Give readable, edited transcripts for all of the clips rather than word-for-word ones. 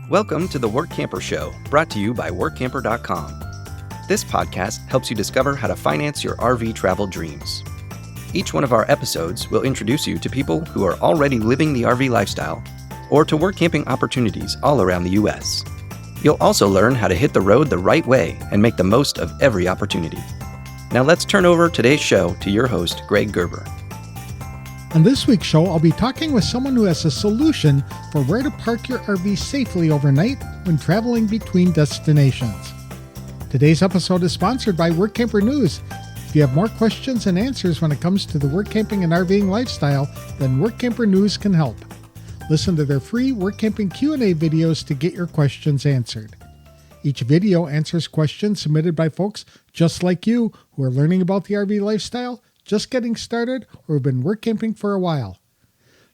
Welcome to the Workamper Show, brought to you by Workamper.com. This podcast helps you discover how to finance your RV travel dreams. Each one of our episodes will introduce you to people who are already living the RV lifestyle or to work camping opportunities all around the U.S. You'll also learn how to hit the road the right way and make the most of every opportunity. Now let's turn over today's show to your host, Greg Gerber. On this week's show, I'll be talking with someone who has a solution for where to park your RV safely overnight when traveling between destinations. Today's episode is sponsored by Workamper News. If you have more questions and answers when it comes to the work camping and RVing lifestyle, then Workamper News can help. Listen to their free work camping Q&A videos to get your questions answered. Each video answers questions submitted by folks just like you who are learning about the RV lifestyle, just getting started, or have been work camping for a while.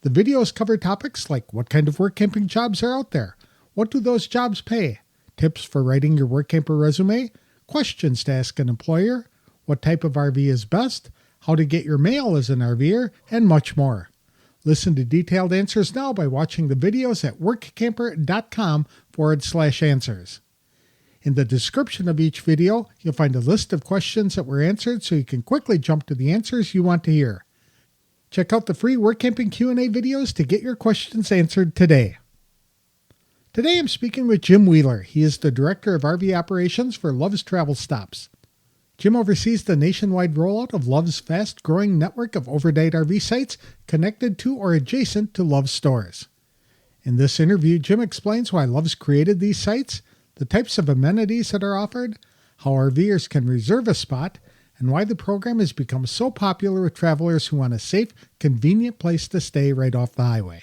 The videos cover topics like what kind of work camping jobs are out there, what do those jobs pay, tips for writing your work camper resume, questions to ask an employer, what type of RV is best, how to get your mail as an RVer, and much more. Listen to detailed answers now by watching the videos at workamper.com/answers. In the description of each video, you'll find a list of questions that were answered so you can quickly jump to the answers you want to hear. Check out the free work camping Q&A videos to get your questions answered today. Today I'm speaking with Jim Wheeler. He is the Director of RV Operations for Love's Travel Stops. Jim oversees the nationwide rollout of Love's fast-growing network of overnight RV sites connected to or adjacent to Love's stores. In this interview, Jim explains why Love's created these sites, the types of amenities that are offered, how RVers can reserve a spot, and why the program has become so popular with travelers who want a safe, convenient place to stay right off the highway.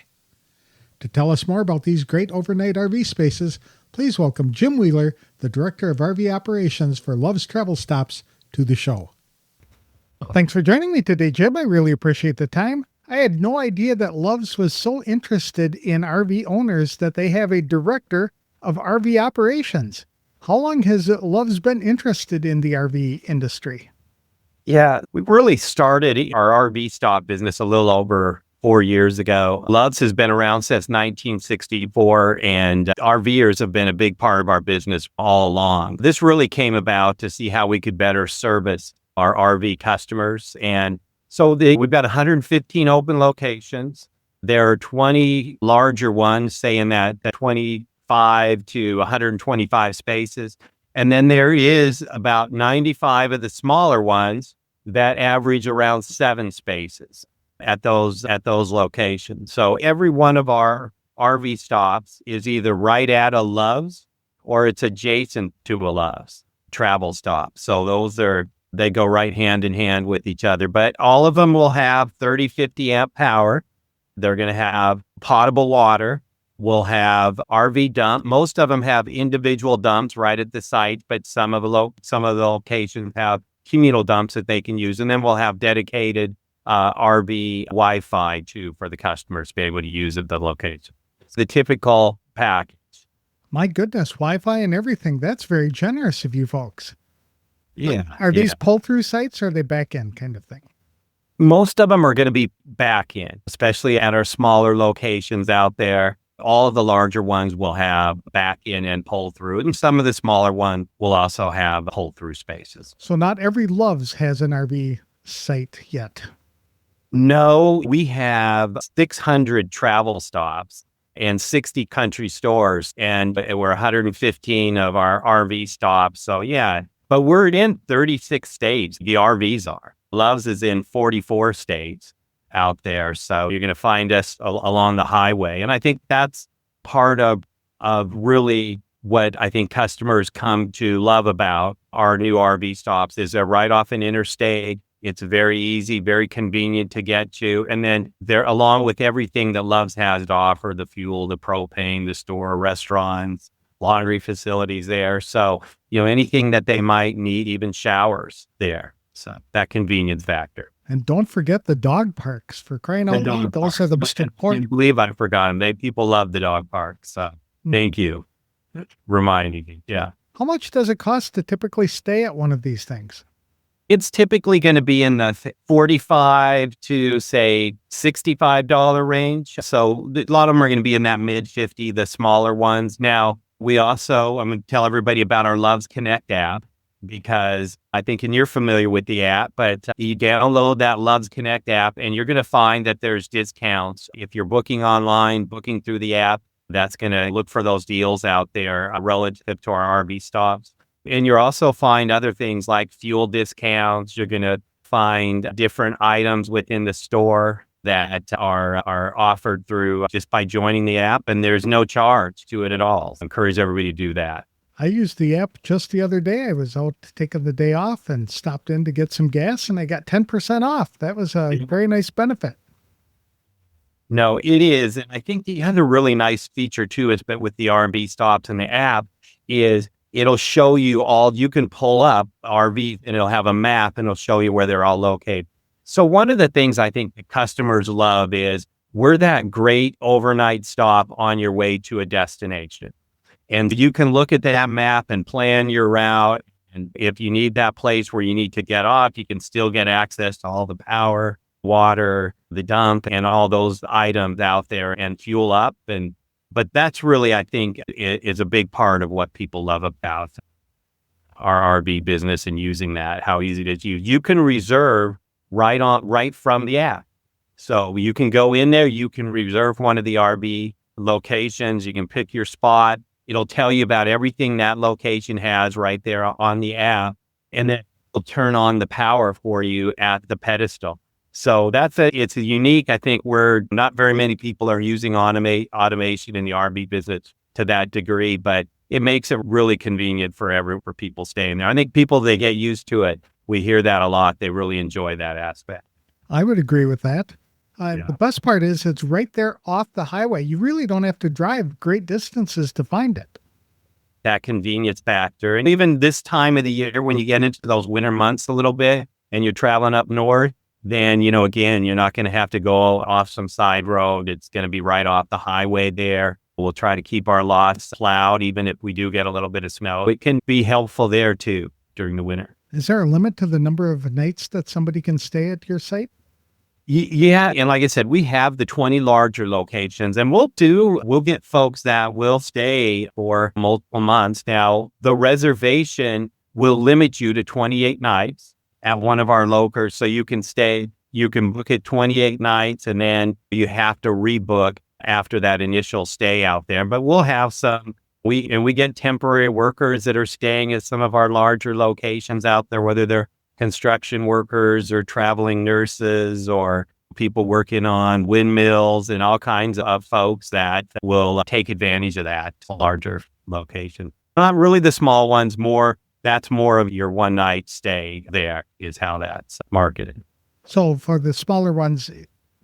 To tell us more about these great overnight RV spaces, please welcome Jim Wheeler, the Director of RV Operations for Love's Travel Stops, to the show. Thanks for joining me today, Jim. I really appreciate the time. I had no idea that Love's was so interested in RV owners that they have a Director of RV Operations. How long has Love's been interested in the RV industry? Yeah, we really started our RV stop business a little over 4 years ago. Love's has been around since 1964, and RVers have been a big part of our business all along. This really came about to see how we could better service our RV customers. And so we've got 115 open locations. There are 20 larger ones, say in that 25 to 125 spaces. And then there is about 95 of the smaller ones that average around 7 spaces at those locations. So every one of our RV stops is either right at a Love's or it's adjacent to a Love's travel stop. So they go right hand in hand with each other, but all of them will have 30, 50 amp power. They're going to have potable water. We'll have RV dump. Most of them have individual dumps right at the site, but some of the locations have communal dumps that they can use. And then we'll have dedicated RV Wi-Fi too for the customers to be able to use at the location. It's the typical package. My goodness, Wi-Fi and everything. That's very generous of you folks. Yeah. Are these pull-through sites or are they back-end kind of thing? Most of them are going to be back in, especially at our smaller locations out there. All of the larger ones will have back in and pull through, and some of the smaller ones will also have pull through spaces. So not every Love's has an RV site yet. No, we have 600 travel stops and 60 country stores, and we're 115 of our RV stops. So yeah, but we're in 36 states. The RVs are. Love's is in 44 states out there. So you're going to find us along the highway. And I think that's part of really what I think customers come to love about our new RV stops is they're right off an interstate. It's very easy, very convenient to get to. And then they're along with everything that Love's has to offer, the fuel, the propane, the store, restaurants, laundry facilities there. So, anything that they might need, even showers there. So that convenience factor. And don't forget the dog parks, for crying out loud. Those are the most important. I believe I forgot them. People love the dog parks. So thank you. Reminding me. Yeah. How much does it cost to typically stay at one of these things? It's typically going to be in the $45 to say $65 range. So a lot of them are going to be in that mid 50, the smaller ones. Now, I'm going to tell everybody about our Loves Connect app, because I think, and you're familiar with the app, but you download that Loves Connect app and you're going to find that there's discounts. If you're booking online, booking through the app, that's going to look for those deals out there relative to our RV stops. And you'll also find other things like fuel discounts. You're going to find different items within the store that are offered through just by joining the app, and there's no charge to it at all. I encourage everybody to do that. I used the app just the other day. I was out taking the day off and stopped in to get some gas, and I got 10% off. That was a very nice benefit. No, it is. And I think the other really nice feature too is, but with the RV stops and the app, is it'll show you you can pull up RV and it'll have a map and it'll show you where they're all located. So one of the things I think the customers love is we're that great overnight stop on your way to a destination. And you can look at that map and plan your route. And if you need that place where you need to get off, you can still get access to all the power, water, the dump, and all those items out there and fuel up. But that's really, I think, is a big part of what people love about our RV business and using that, how easy it is to use. You can reserve right from the app. So you can go in there, you can reserve one of the RV locations, you can pick your spot. It'll tell you about everything that location has right there on the app, and then it'll turn on the power for you at the pedestal. So it's a unique, I think, where not very many people are using automation in the RV business to that degree, but it makes it really convenient for people staying there. I think people, they get used to it. We hear that a lot. They really enjoy that aspect. I would agree with that. The best part is it's right there off the highway. You really don't have to drive great distances to find it. That convenience factor. And even this time of the year, when you get into those winter months a little bit and you're traveling up north, then, again, you're not going to have to go off some side road. It's going to be right off the highway there. We'll try to keep our lots plowed, even if we do get a little bit of snow. It can be helpful there too during the winter. Is there a limit to the number of nights that somebody can stay at your site? Yeah. And like I said, we have the 20 larger locations, and we'll get folks that will stay for multiple months. Now, the reservation will limit you to 28 nights at one of our locals. So you can book it 28 nights, and then you have to rebook after that initial stay out there. But we'll have we get temporary workers that are staying at some of our larger locations out there, whether they're construction workers or traveling nurses or people working on windmills, and all kinds of folks that will take advantage of that larger location. Not really the small ones, that's more of your one night stay there is how that's marketed. So for the smaller ones,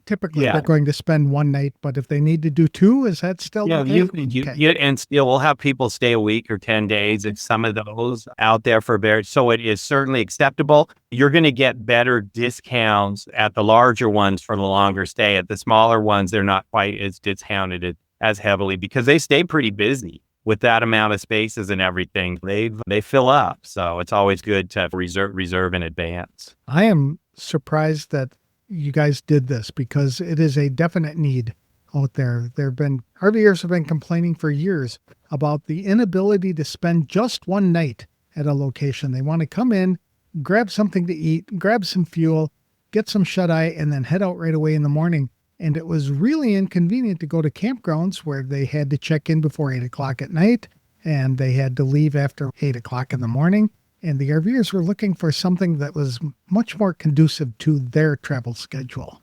typically they're going to spend one night, but if they need to do two, is that still okay? And still we'll have people stay a week or 10 days. It's some of those out there for very, so it is certainly acceptable. You're going to get better discounts at the larger ones for the longer stay. At the smaller ones, they're not quite as discounted as heavily because they stay pretty busy with that amount of spaces and everything. They fill up. So it's always good to reserve in advance. I am surprised that you guys did this because it is a definite need out there. RVers have been complaining for years about the inability to spend just one night at a location. They want to come in, grab something to eat, grab some fuel, get some shut-eye, and then head out right away in the morning. And it was really inconvenient to go to campgrounds where they had to check in before 8 o'clock at night and they had to leave after 8 o'clock in the morning. And the RVers were looking for something that was much more conducive to their travel schedule.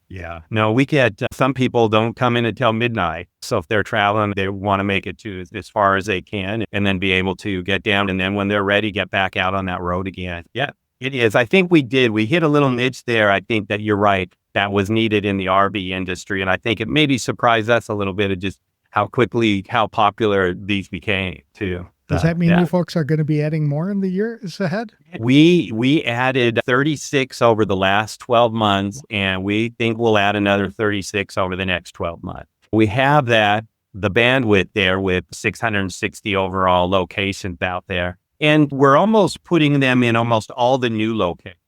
Yeah. No, we get some people don't come in until midnight. So if they're traveling, they want to make it to as far as they can and then be able to get down. And then when they're ready, get back out on that road again. Yeah, it is. I think we hit a little niche there. I think that you're right. That was needed in the RV industry. And I think it maybe surprised us a little bit of just how popular these became too. Does that mean you folks are going to be adding more in the years ahead? We added 36 over the last 12 months, and we think we'll add another 36 over the next 12 months. We have the bandwidth there with 660 overall locations out there. And we're almost putting them in almost all the new locations.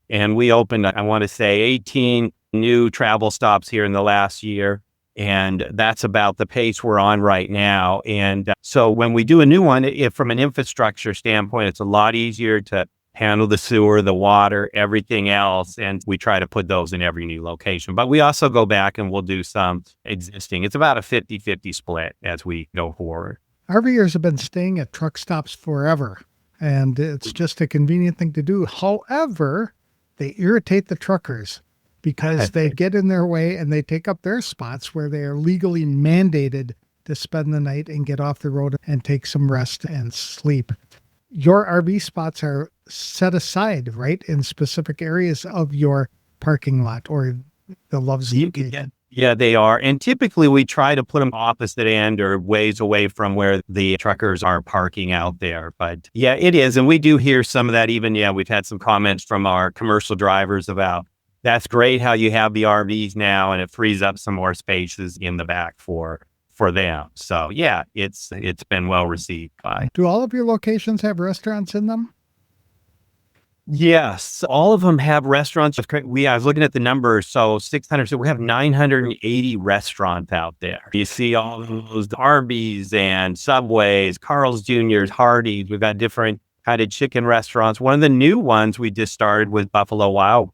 And we opened, I want to say, 18 new travel stops here in the last year. And that's about the pace we're on right now. And so when we do a new one, if from an infrastructure standpoint, it's a lot easier to handle the sewer, the water, everything else. And we try to put those in every new location. But we also go back and we'll do some existing. It's about a 50-50 split as we go forward. RVers have been staying at truck stops forever, and it's just a convenient thing to do. However, they irritate the truckers because they get in their way and they take up their spots where they are legally mandated to spend the night and get off the road and take some rest and sleep. Your RV spots are set aside, right, in specific areas of your parking lot or the Love's location. Yeah, they are. And typically we try to put them opposite end or ways away from where the truckers are parking out there. But yeah, it is. And we do hear some of that even. Yeah, we've had some comments from our commercial drivers about that's great how you have the RVs now and it frees up some more spaces in the back for them. So yeah, it's been well received by. Do all of your locations have restaurants in them? Yes, all of them have restaurants. I was looking at the numbers. So 600, so we have 980 restaurants out there. You see all those Arby's and Subways, Carl's Jr.'s, Hardee's. We've got different kind of chicken restaurants. One of the new ones we just started was Buffalo Wild.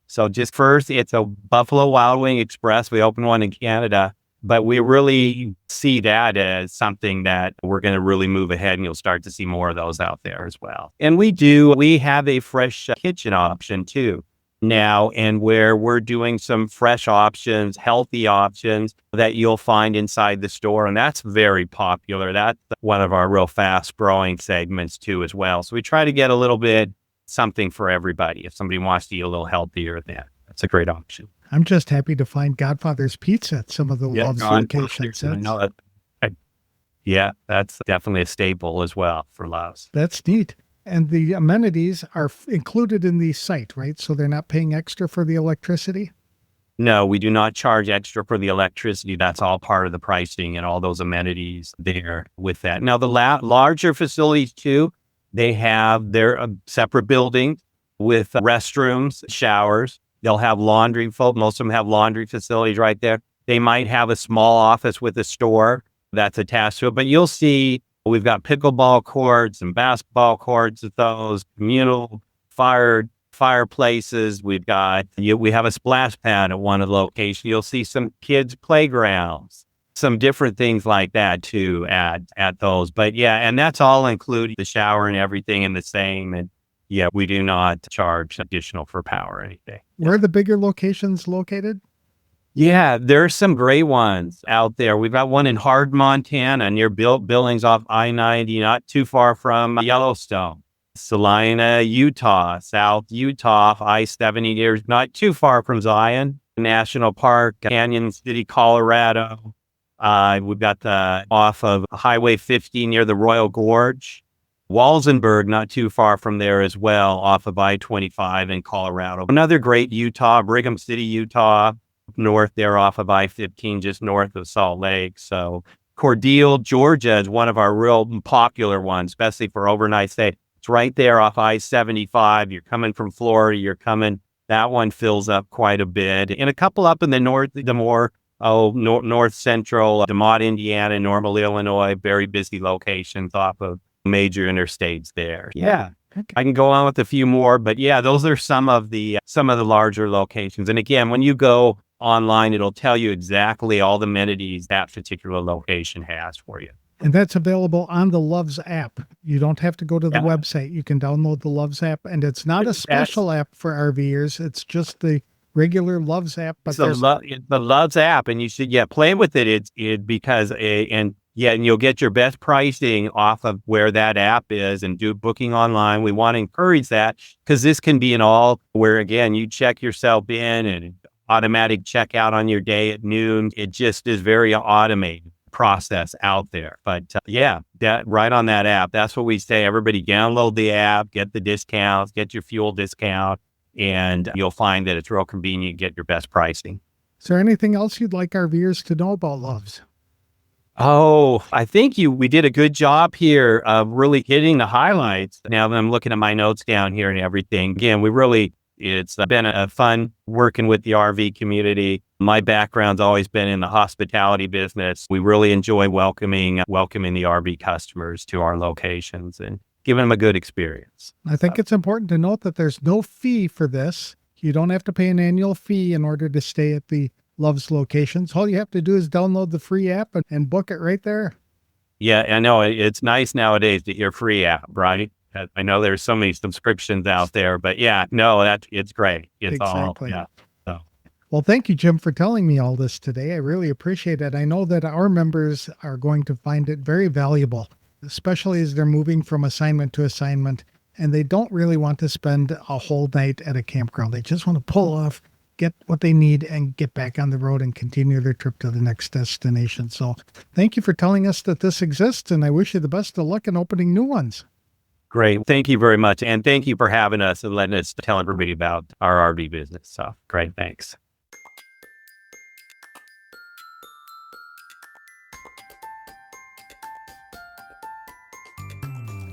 So just first, it's a Buffalo Wild Wing Express. We opened one in Canada, but we really see that as something that we're going to really move ahead, and you'll start to see more of those out there as well. And we have a fresh kitchen option too now, and where we're doing some fresh options, healthy options that you'll find inside the store. And that's very popular. That's one of our real fast growing segments too as well. So we try to get a little bit something for everybody. If somebody wants to eat a little healthier, that's a great option. I'm just happy to find Godfather's Pizza at some of the Love's locations. Yeah, that's definitely a staple as well for Love's. That's neat. And the amenities are included in the site, right? So they're not paying extra for the electricity? No, we do not charge extra for the electricity. That's all part of the pricing and all those amenities there with that. Now, the larger facilities too, they have their separate buildings with restrooms, showers. They'll have laundry. Most of them have laundry facilities right there. They might have a small office with a store that's attached to it, but you'll see we've got pickleball courts and basketball courts at those, communal fireplaces. We have a splash pad at one of the locations. You'll see some kids' playgrounds, some different things like that too at those. But yeah, and that's all including the shower and everything in the same. And yeah, we do not charge additional for power or anything. Where are the bigger locations located? Yeah, there's some great ones out there. We've got one in Hard, Montana, near Billings off I-90, not too far from Yellowstone. Salina, Utah, South Utah off I-70, near not too far from Zion National Park, Canyon City, Colorado. We've got off of Highway 50 near the Royal Gorge. Walsenburg, not too far from there as well, off of I-25 in Colorado. Another great Utah, Brigham City, Utah, north there off of I-15, just north of Salt Lake. So Cordele, Georgia is one of our real popular ones, especially for overnight stay. It's right there off I-75. You're coming from Florida, that one fills up quite a bit. And a couple up in the north, north central, DeMotte, Indiana, Normal, Illinois, very busy locations off of major interstates there. Yeah. Okay. I can go on with a few more, but yeah, those are some of the larger locations. And again, when you go online, it'll tell you exactly all the amenities that particular location has for you. And that's available on the Love's app. You don't have to go to the website. You can download the Love's app, and it's not a special app for RVers. It's just the regular Love's app. But the Love's app, and you should play with it. And you'll get your best pricing off of where that app is and do booking online. We want to encourage that because this can be where, again, you check yourself in and automatic checkout on your day at noon. It just is very automated process out there. But that right on that app, that's what we say. Everybody download the app, get the discounts, get your fuel discount, and you'll find that it's real convenient, get your best pricing. Is there anything else you'd like our viewers to know about Love's? Oh, I think we did a good job here of really hitting the highlights. Now that I'm looking at my notes down here and everything, again, it's been a fun working with the RV community. My background's always been in the hospitality business. We really enjoy welcoming the RV customers to our locations and giving them a good experience. I think it's important to note that there's no fee for this. You don't have to pay an annual fee in order to stay at the Love's locations. All you have to do is download the free app and book it right there. Yeah, I know it's nice nowadays to hear free app, right? I know there's so many subscriptions out there, but yeah, no, it's great. It's Exactly. all, yeah. So. Well, thank you, Jim, for telling me all this today. I really appreciate it. I know that our members are going to find it very valuable, especially as they're moving from assignment to assignment, and they don't really want to spend a whole night at a campground. They just want to pull off, get what they need, and get back on the road and continue their trip to the next destination. So thank you for telling us that this exists, and I wish you the best of luck in opening new ones. Great. Thank you very much. And thank you for having us and letting us tell everybody about our RV business. So great. Thanks.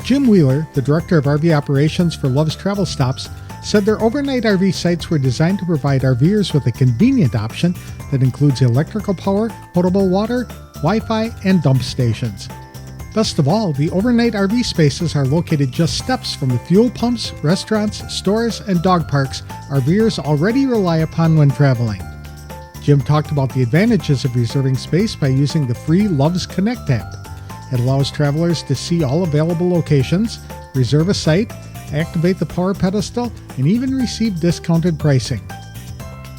Jim Wheeler, the director of RV operations for Love's Travel Stops, said their overnight RV sites were designed to provide RVers with a convenient option that includes electrical power, potable water, Wi-Fi, and dump stations. Best of all, the overnight RV spaces are located just steps from the fuel pumps, restaurants, stores, and dog parks RVers already rely upon when traveling. Jim talked about the advantages of reserving space by using the free Love's Connect app. It allows travelers to see all available locations, reserve a site, activate the power pedestal, and even receive discounted pricing.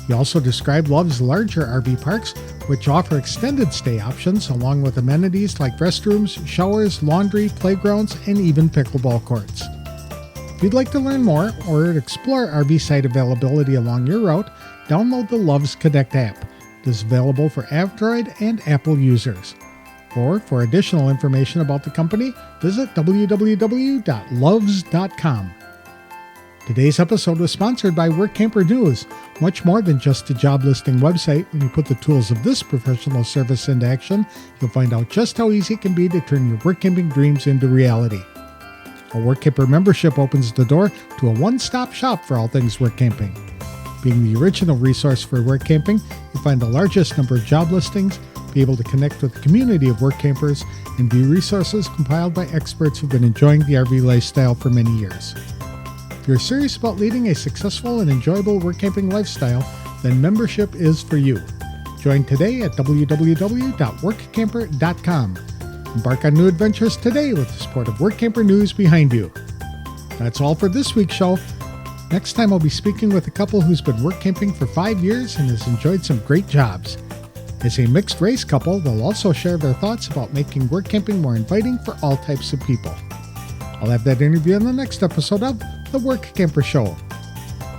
He also described Love's larger RV parks, which offer extended stay options along with amenities like restrooms, showers, laundry, playgrounds, and even pickleball courts. If you'd like to learn more or explore RV site availability along your route, download the Love's Connect app. It is available for Android and Apple users. Or for additional information about the company, visit www.loves.com. Today's episode was sponsored by Workamper News. Much more than just a job listing website. When you put the tools of this professional service into action, you'll find out just how easy it can be to turn your work camping dreams into reality. A Workamper membership opens the door to a one-stop shop for all things work camping. Being the original resource for work camping, you'll find the largest number of job listings, be able to connect with a community of work campers, and view resources compiled by experts who've been enjoying the RV lifestyle for many years. If you're serious about leading a successful and enjoyable work camping lifestyle, then membership is for you. Join today at www.workamper.com. Embark on new adventures today with the support of Workamper News behind you. That's all for this week's show. Next time I'll be speaking with a couple who's been work camping for 5 years and has enjoyed some great jobs. As a mixed race couple, they'll also share their thoughts about making work camping more inviting for all types of people. I'll have that interview in the next episode of The Workamper Show.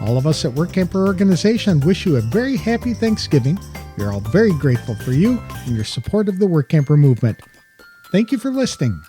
All of us at Workamper Organization wish you a very happy Thanksgiving. We are all very grateful for you and your support of the Workamper movement. Thank you for listening.